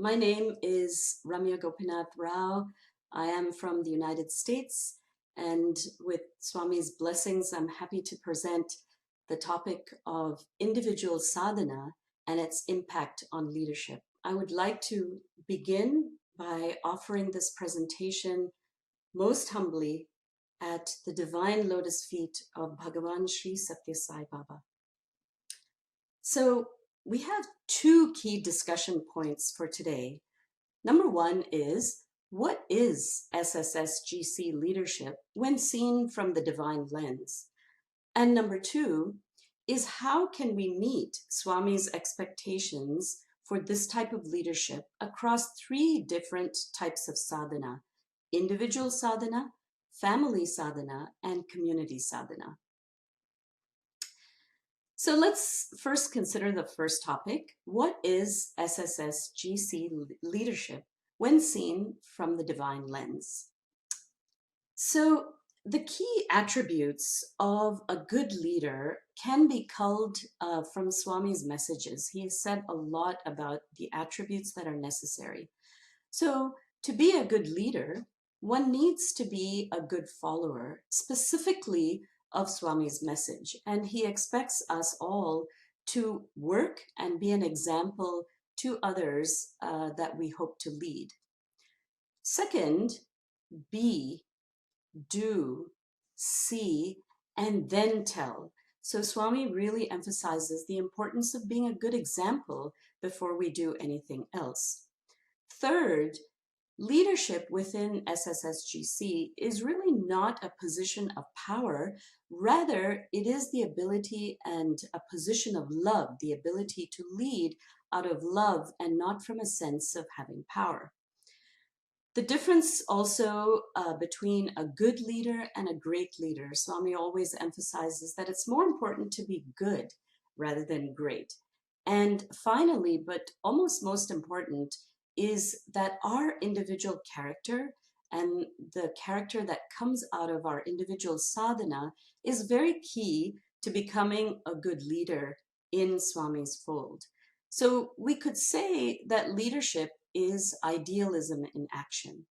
My name is Ramya Gopinath Rao. I am from the United States, and with Swami's blessings, I'm happy to present the topic of individual sadhana and its impact on leadership. I would like to begin by offering this presentation most humbly at the divine lotus feet of Bhagawan Sri Sathya Sai Baba. So we have two key discussion points for today. Number one is, what is SSSGC leadership when seen from the divine lens? And number two is, how can we meet Swami's expectations for this type of leadership across three different types of sadhana: individual sadhana, family sadhana, and community sadhana. So let's first consider the first topic. What is SSSGC leadership when seen from the divine lens? So the key attributes of a good leader can be culled from Swami's messages. He has said a lot about the attributes that are necessary. So to be a good leader, one needs to be a good follower, specifically of Swami's message. And he expects us all to work and be an example to others that we hope to lead. Second, be, do, see, and then tell. So Swami really emphasizes the importance of being a good example before we do anything else. Third, leadership within SSSGC is really not a position of power. Rather, it is the ability and a position of love, the ability to lead out of love and not from a sense of having power. The difference also between a good leader and a great leader, Swami always emphasizes that it's more important to be good rather than great. And finally, but almost most important, is that our individual character and the character that comes out of our individual sadhana is very key to becoming a good leader in Swami's fold. So we could say that leadership is idealism in action.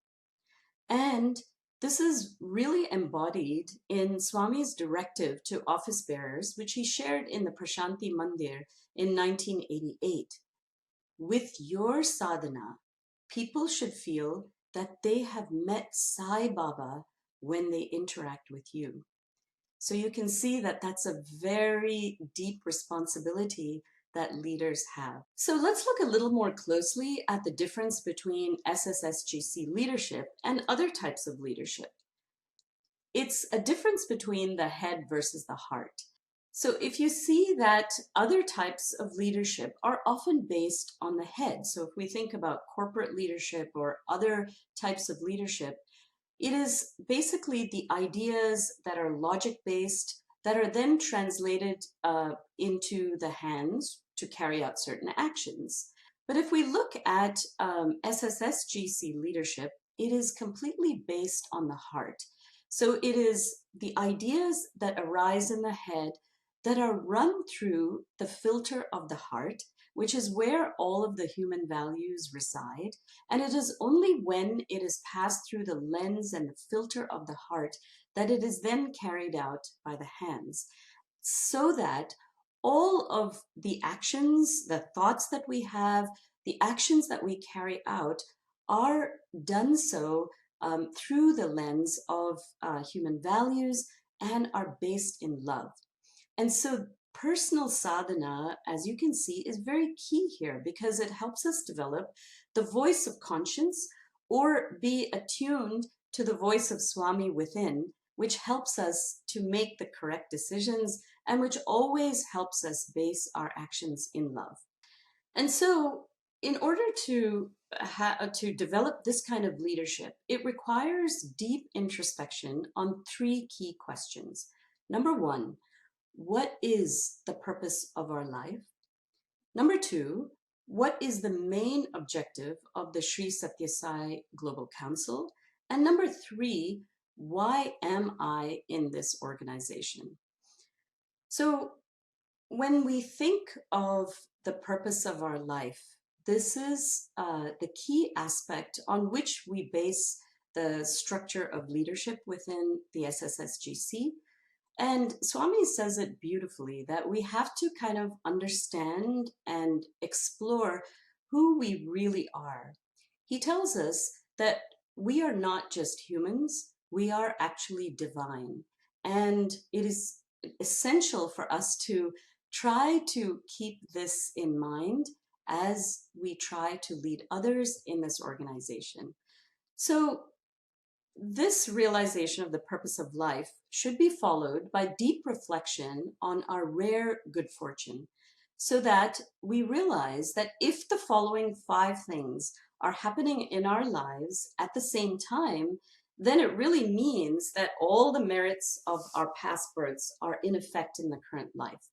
And this is really embodied in Swami's directive to office bearers, which he shared in the Prasanthi Mandir in 1988. With your sadhana, people should feel that they have met Sai Baba when they interact with you. So you can see that that's a very deep responsibility that leaders have. So let's look a little more closely at the difference between SSSGC leadership and other types of leadership. It's a difference between the head versus the heart. So if you see that other types of leadership are often based on the head, so if we think about corporate leadership or other types of leadership, it is basically the ideas that are logic-based that are then translated into the hands to carry out certain actions. But if we look at SSSGC leadership, it is completely based on the heart. So it is the ideas that arise in the head that are run through the filter of the heart, which is where all of the human values reside. And it is only when it is passed through the lens and the filter of the heart that it is then carried out by the hands, so that all of the actions, the thoughts that we have, the actions that we carry out are done so through the lens of human values and are based in love. And so personal sadhana, as you can see, is very key here because it helps us develop the voice of conscience or be attuned to the voice of Swami within, which helps us to make the correct decisions and which always helps us base our actions in love. And so in order to develop this kind of leadership, it requires deep introspection on three key questions. Number one, what is the purpose of our life? Number two, what is the main objective of the Sri Sathya Sai Global Council? And number three, why am I in this organization? So when we think of the purpose of our life, this is the key aspect on which we base the structure of leadership within the SSSGC. And Swami says it beautifully that we have to kind of understand and explore who we really are. He tells us that we are not just humans, we are actually divine. And it is essential for us to try to keep this in mind as we try to lead others in this organization. So this realization of the purpose of life should be followed by deep reflection on our rare good fortune, so that we realize that if the following 5 things are happening in our lives at the same time, then it really means that all the merits of our past births are in effect in the current life.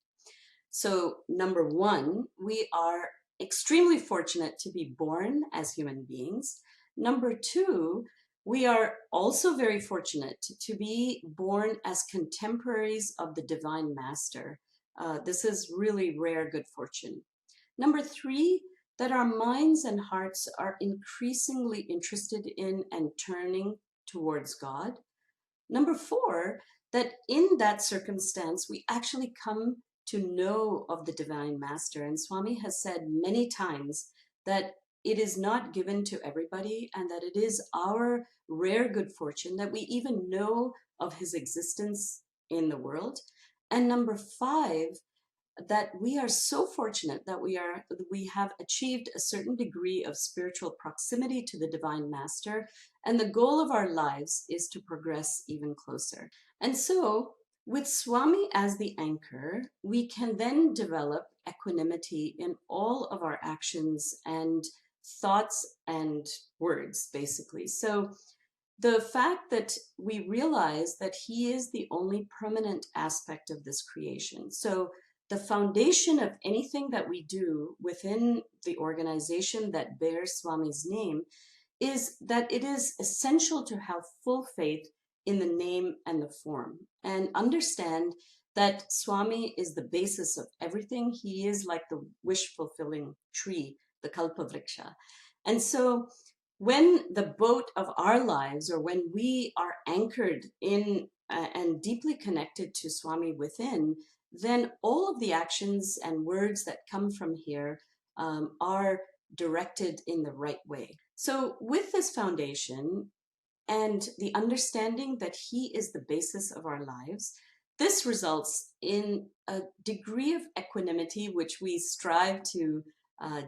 So, number 1, we are extremely fortunate to be born as human beings. Number 2, we are also very fortunate to be born as contemporaries of the Divine Master. This is really rare good fortune. Number 3, that our minds and hearts are increasingly interested in and turning towards God. Number 4, that in that circumstance, we actually come to know of the Divine Master. And Swami has said many times that it is not given to everybody, and that it is our rare good fortune that we even know of his existence in the world. And number 5, that we are so fortunate that we have achieved a certain degree of spiritual proximity to the Divine Master, and the goal of our lives is to progress even closer. And so, with Swami as the anchor, we can then develop equanimity in all of our actions and thoughts and words, basically. So the fact that we realize that he is the only permanent aspect of this creation. So the foundation of anything that we do within the organization that bears Swami's name is that it is essential to have full faith in the name and the form, and understand that Swami is the basis of everything. He is like the wish-fulfilling tree, the Kalpavriksha. And so when the boat of our lives, or when we are anchored in and deeply connected to Swami within, then all of the actions and words that come from here are directed in the right way. So with this foundation and the understanding that he is the basis of our lives, this results in a degree of equanimity which we strive to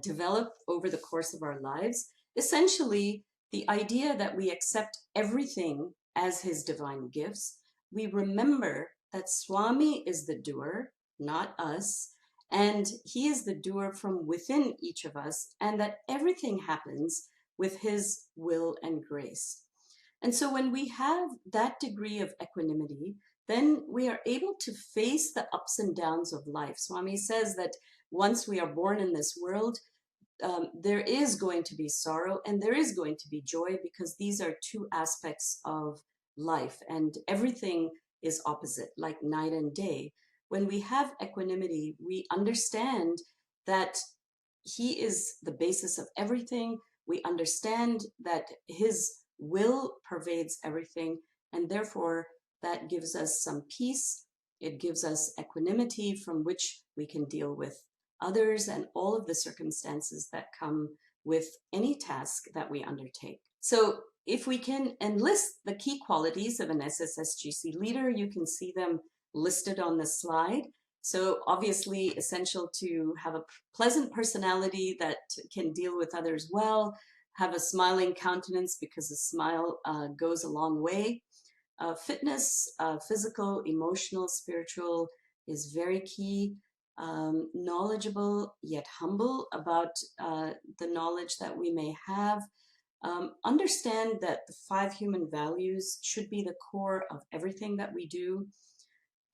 develop over the course of our lives. Essentially, the idea that we accept everything as his divine gifts. We remember that Swami is the doer, not us, and he is the doer from within each of us, and that everything happens with his will and grace. And so when we have that degree of equanimity, then we are able to face the ups and downs of life. Swami says that once we are born in this world, there is going to be sorrow and there is going to be joy, because these are 2 aspects of life, and everything is opposite, like night and day. When we have equanimity, we understand that he is the basis of everything. We understand that his will pervades everything, and therefore that gives us some peace. It gives us equanimity from which we can deal with others and all of the circumstances that come with any task that we undertake. So if we can enlist the key qualities of an SSSGC leader, you can see them listed on the slide. So obviously essential to have a pleasant personality that can deal with others well, have a smiling countenance, because a smile goes a long way. Fitness, physical, emotional, spiritual, is very key. Knowledgeable yet humble about the knowledge that we may have. Understand that the 5 human values should be the core of everything that we do.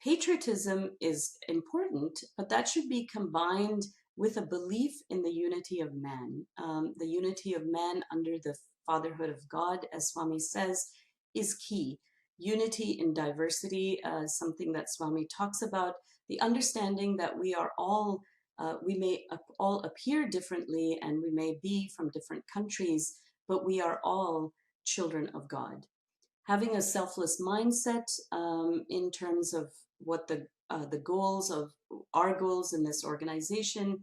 Patriotism is important, but that should be combined with a belief in the unity of man. The unity of man under the fatherhood of God, as Swami says, is key. Unity in diversity, something that Swami talks about, the understanding that we are all We may all appear differently and we may be from different countries, but we are all children of God. Having a selfless mindset in terms of what the goals of our goals in this organization,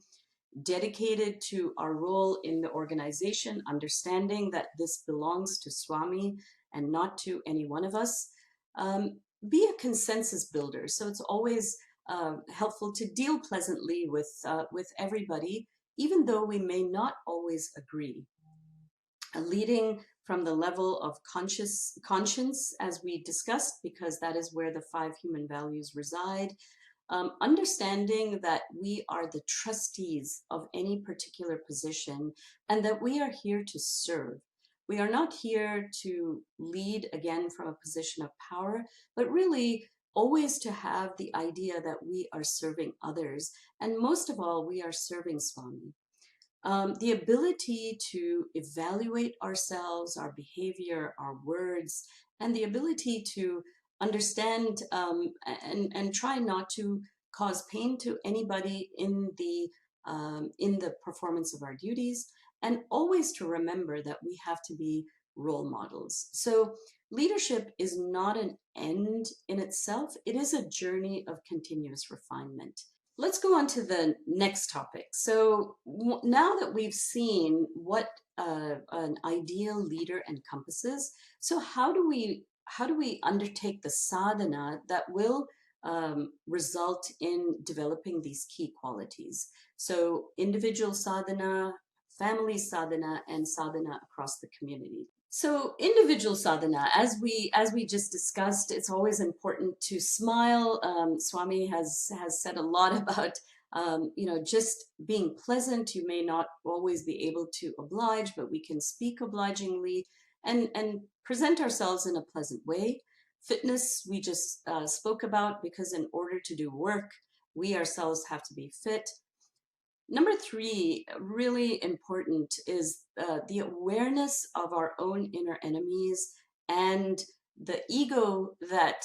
dedicated to our role in the organization, understanding that this belongs to Swami and not to any one of us. Be a consensus builder. So it's always helpful to deal pleasantly with everybody, even though we may not always agree. Leading from the level of conscience, as we discussed, because that is where the 5 human values reside. Understanding that we are the trustees of any particular position and that we are here to serve. We are not here to lead again from a position of power, but really always to have the idea that we are serving others. And most of all, we are serving Swami. The ability to evaluate ourselves, our behavior, our words, and the ability to understand and try not to cause pain to anybody in the performance of our duties, and always to remember that we have to be role models. So leadership is not an end in itself. It is a journey of continuous refinement. Let's go on to the next topic. So now that we've seen what an ideal leader encompasses, so how do we undertake the sadhana that will result in developing these key qualities? So individual sadhana, family sadhana, and sadhana across the community. So individual sadhana, as we just discussed, it's always important to smile. Swami has said a lot about just being pleasant. You may not always be able to oblige, but we can speak obligingly and present ourselves in a pleasant way. Fitness we just spoke about, because in order to do work, we ourselves have to be fit. Number 3, really important, is the awareness of our own inner enemies and the ego that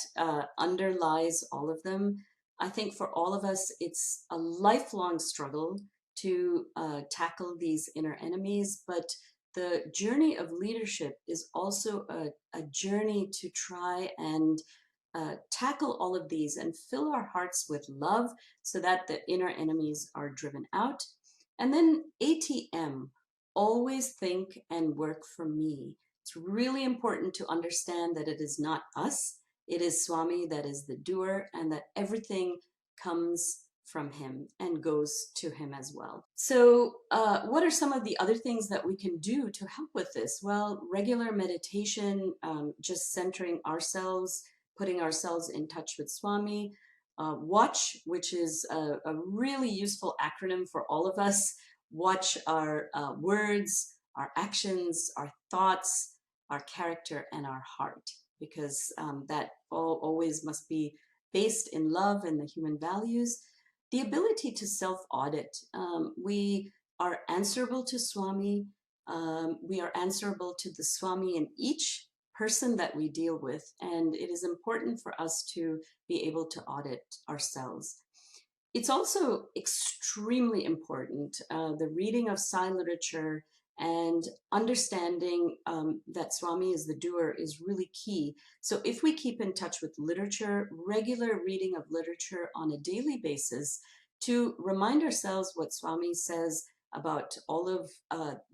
underlies all of them. I think for all of us, it's a lifelong struggle to tackle these inner enemies, but the journey of leadership is also a journey to try and tackle all of these and fill our hearts with love so that the inner enemies are driven out. And then ATM, always think and work for me. It's really important to understand that it is not us, it is Swami that is the doer, and that everything comes from him and goes to him as well. So what are some of the other things that we can do to help with this? Well, regular meditation, just centering ourselves, putting ourselves in touch with Swami. Watch, which is a really useful acronym for all of us. Watch our words, our actions, our thoughts, our character, and our heart, because that always must be based in love and the human values. The ability to self-audit. We are answerable to Swami. We are answerable to the Swami in each person that we deal with, and it is important for us to be able to audit ourselves. It's also extremely important, the reading of Sai literature and understanding that Swami is the doer is really key. So if we keep in touch with literature, regular reading of literature on a daily basis, to remind ourselves what Swami says about all of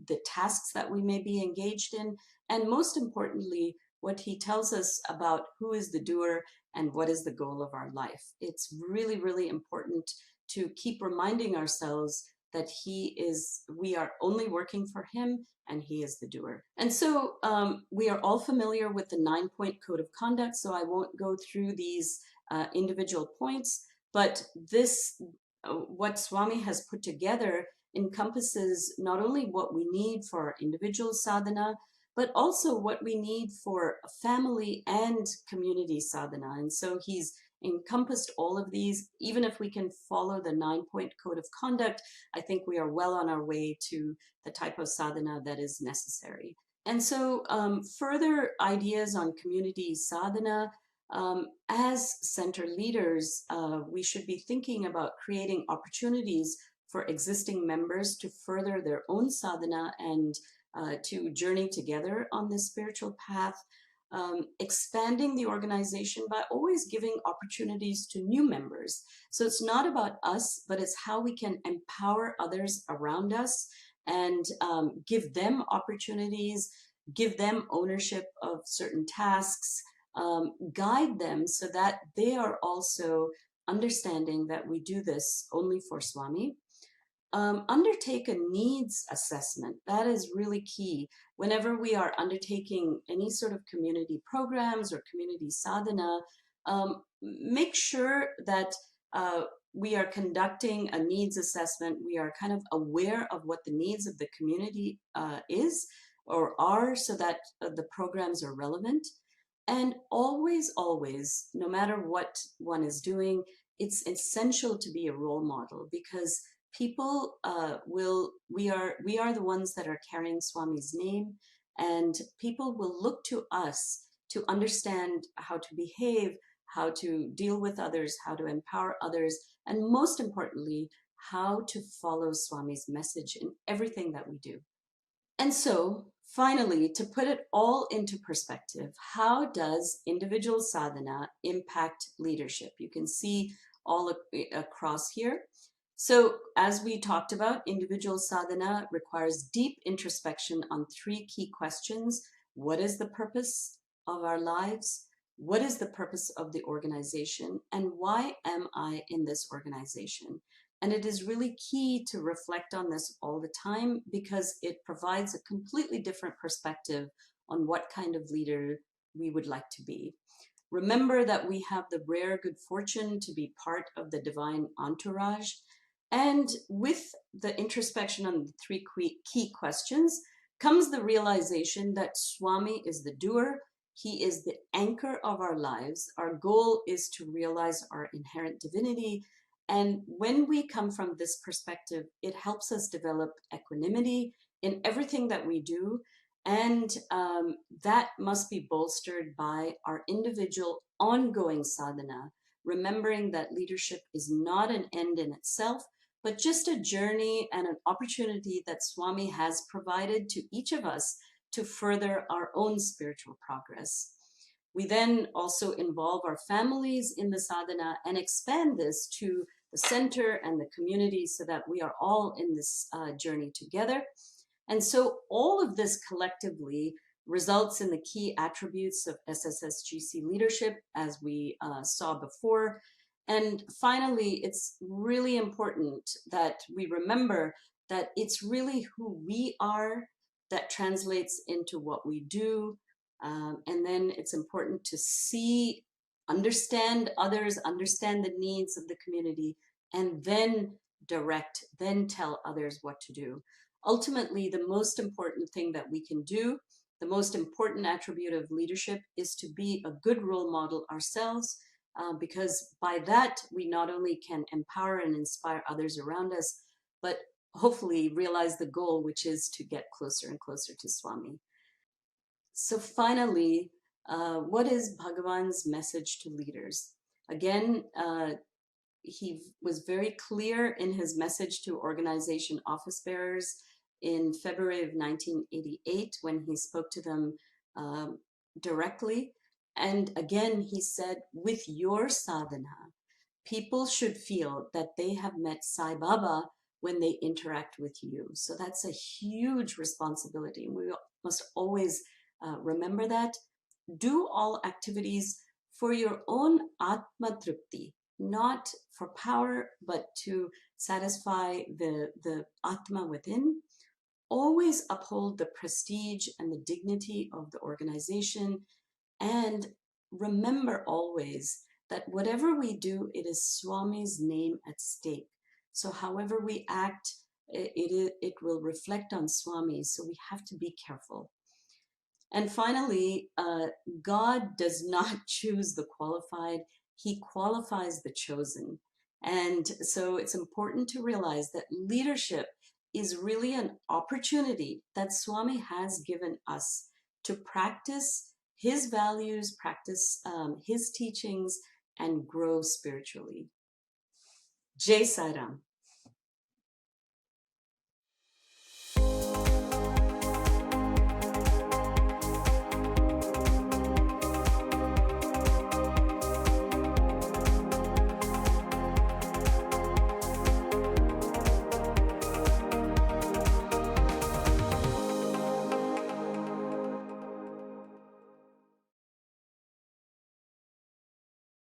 the tasks that we may be engaged in, and most importantly, what he tells us about who is the doer and what is the goal of our life. It's really, really important to keep reminding ourselves that we are only working for him and he is the doer. And so we are all familiar with the 9-point code of conduct, so I won't go through these individual points, but this, what Swami has put together, encompasses not only what we need for our individual sadhana, but also what we need for family and community sadhana. And so he's encompassed all of these. Even if we can follow the 9-point code of conduct, I think we are well on our way to the type of sadhana that is necessary. And so further ideas on community sadhana. As center leaders, we should be thinking about creating opportunities for existing members to further their own sadhana and to journey together on this spiritual path. Expanding the organization by always giving opportunities to new members. So it's not about us, but it's how we can empower others around us and give them opportunities, give them ownership of certain tasks, guide them so that they are also understanding that we do this only for Swami. Undertake a needs assessment. That is really key. Whenever we are undertaking any sort of community programs or community sadhana, make sure that we are conducting a needs assessment. We are kind of aware of what the needs of the community is or are, so that the programs are relevant. And always, always, no matter what one is doing, it's essential to be a role model, because people we are the ones that are carrying Swami's name, and people will look to us to understand how to behave, how to deal with others, how to empower others, and most importantly, how to follow Swami's message in everything that we do. And so, finally, to put it all into perspective, how does individual sadhana impact leadership? You can see all across here. So, as we talked about, individual sadhana requires deep introspection on 3 key questions. What is the purpose of our lives? What is the purpose of the organization? And why am I in this organization? And it is really key to reflect on this all the time, because it provides a completely different perspective on what kind of leader we would like to be. Remember that we have the rare good fortune to be part of the divine entourage. And with the introspection on the 3 key questions comes the realization that Swami is the doer. He is the anchor of our lives. Our goal is to realize our inherent divinity. And when we come from this perspective, it helps us develop equanimity in everything that we do. And that must be bolstered by our individual ongoing sadhana, remembering that leadership is not an end in itself, but just a journey and an opportunity that Swami has provided to each of us to further our own spiritual progress. We then also involve our families in the sadhana and expand this to the center and the community, so that we are all in this journey together. And so all of this collectively results in the key attributes of SSSGC leadership, as we saw before. And finally, it's really important that we remember that it's really who we are that translates into what we do. And then it's important to see, understand others, understand the needs of the community, and then direct, then tell others what to do. Ultimately, the most important thing that we can do, the most important attribute of leadership, is to be a good role model ourselves, because by that, we not only can empower and inspire others around us, but hopefully realize the goal, which is to get closer and closer to Swami. So finally, what is Bhagawan's message to leaders? Again, he was very clear in his message to organization office bearers in February of 1988, when he spoke to them directly. And again, he said, with your sadhana, people should feel that they have met Sai Baba when they interact with you. So that's a huge responsibility. We must always remember that. Do all activities for your own Atma Tripti, not for power, but to satisfy the Atma within. Always uphold the prestige and the dignity of the organization. And remember always that whatever we do, it is Swami's name at stake. So however we act, it will reflect on Swami. So we have to be careful. And finally, God does not choose the qualified. He qualifies the chosen. And so it's important to realize that leadership is really an opportunity that Swami has given us to practice his values, practice his teachings, and grow spiritually. Jai Sai Ram.